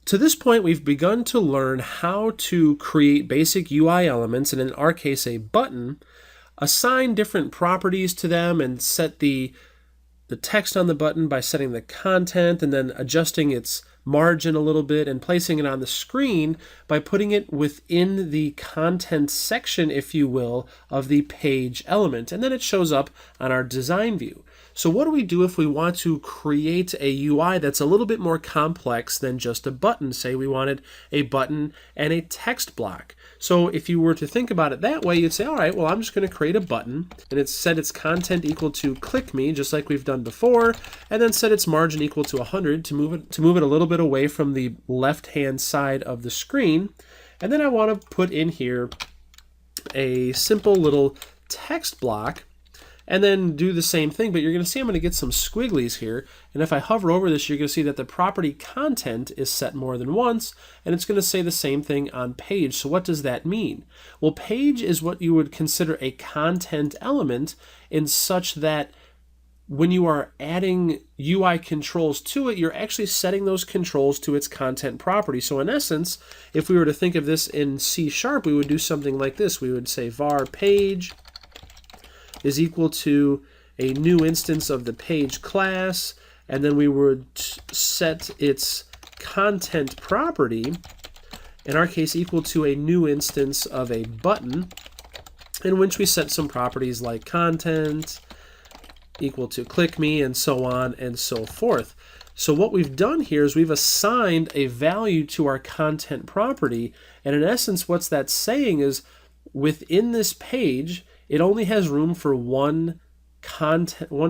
To this point, we've begun to learn how to create basic UI elements, and in our case, a button, assign different properties to them, and set the text on the button by setting the content and then adjusting its margin a little bit and placing it on the screen by putting it within the content section, if you will, of the page element. And then it shows up on our design view. So what do we do if we want to create a UI that's a little bit more complex than just a button? Say we wanted a button and a text block. So if you were to think about it that way, you'd say, all right, well, I'm just going to create a button, and it's set its content equal to click me, just like we've done before, and then set its margin equal to 100 to move it a little bit away from the left-hand side of the screen. And then I want to put in here a simple little text block, and then do the same thing, but you're going to see I'm going to get some squigglies here, and if I hover over this, you're going to see that the property content is set more than once, and it's going to say the same thing on page. So what does that mean? Well, page is what you would consider a content element in such that when you are adding UI controls to it, you're actually setting those controls to its content property. So in essence, if we were to think of this in C#, we would do something like this. We would say var page is equal to a new instance of the page class, and then we would set its content property, in our case equal to a new instance of a button, in which we set some properties like content equal to click me, and so on and so forth. So what we've done here is we've assigned a value to our content property, and in essence what's that saying is within this page it only has room for one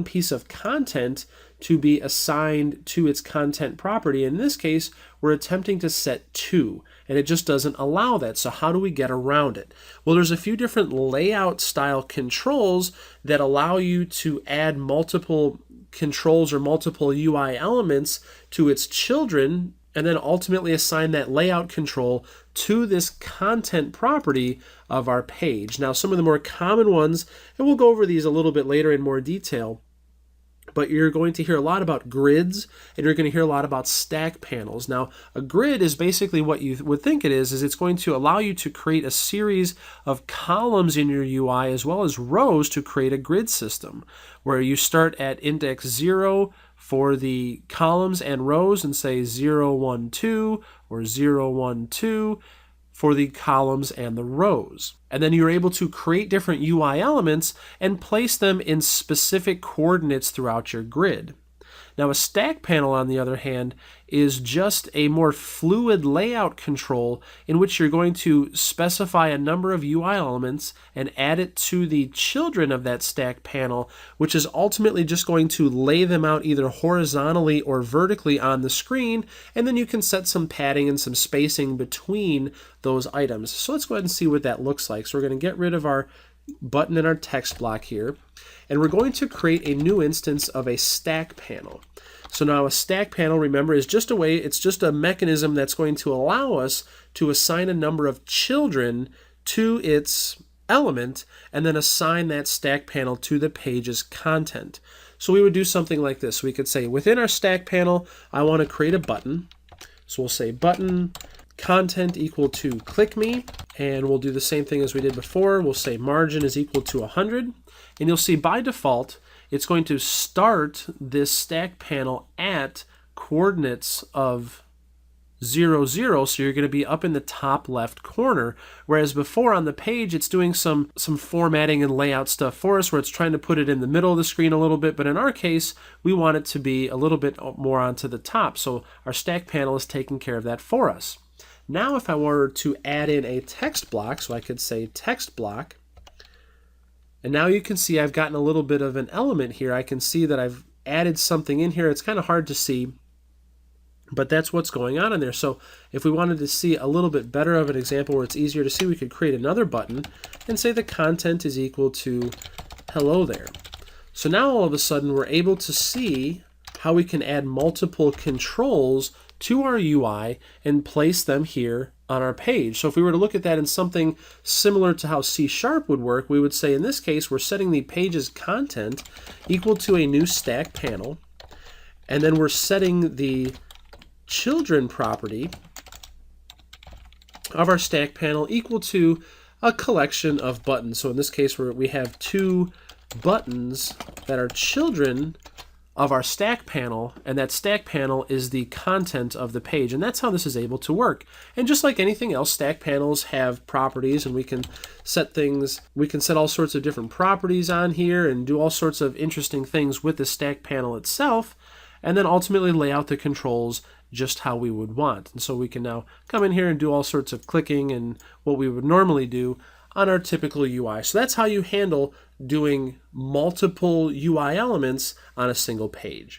piece of content to be assigned to its content property. In this case, we're attempting to set 2, and it just doesn't allow that. So how do we get around it? Well, there's a few different layout style controls that allow you to add multiple controls or multiple UI elements to its children, and then ultimately assign that layout control to this content property of our page. Now, some of the more common ones, and we'll go over these a little bit later in more detail, but you're going to hear a lot about grids, and you're going to hear a lot about stack panels. Now, a grid is basically what you would think it is it's going to allow you to create a series of columns in your UI as well as rows to create a grid system, where you start at index 0 for the columns and rows and say 0, 1, 2 or 0, 1, 2 for the columns and the rows. And then you're able to create different UI elements and place them in specific coordinates throughout your grid. Now, a stack panel, on the other hand, is just a more fluid layout control in which you're going to specify a number of UI elements and add it to the children of that stack panel, which is ultimately just going to lay them out either horizontally or vertically on the screen, and then you can set some padding and some spacing between those items. So let's go ahead and see what that looks like. So we're going to get rid of our button and our text block here, and we're going to create a new instance of a stack panel. So now a stack panel, remember, is just it's just a mechanism that's going to allow us to assign a number of children to its element and then assign that stack panel to the page's content. So we would do something like this. We could say within our stack panel, I want to create a button. So we'll say button content equal to click me, and we'll do the same thing as we did before. We'll say margin is equal to 100, and you'll see by default it's going to start this stack panel at coordinates of 0, 0, so you're going to be up in the top left corner, whereas before on the page it's doing some formatting and layout stuff for us where it's trying to put it in the middle of the screen a little bit, but in our case we want it to be a little bit more onto the top, so our stack panel is taking care of that for us. Now if I were to add in a text block, so I could say text block, and now you can see I've gotten a little bit of an element here. I can see that I've added something in here. It's kind of hard to see, but that's what's going on in there. So if we wanted to see a little bit better of an example where it's easier to see, we could create another button and say the content is equal to hello there. So now all of a sudden we're able to see how we can add multiple controls to our UI and place them here on our page. So if we were to look at that in something similar to how C# would work, we would say in this case we're setting the page's content equal to a new stack panel, and then we're setting the children property of our stack panel equal to a collection of buttons. So in this case, we have two buttons that are children of our stack panel, and that stack panel is the content of the page, and that's how this is able to work. And just like anything else, stack panels have properties, and we can set all sorts of different properties on here and do all sorts of interesting things with the stack panel itself, and then ultimately lay out the controls just how we would want. And so we can now come in here and do all sorts of clicking and what we would normally do on our typical UI. So that's how you handle doing multiple UI elements on a single page.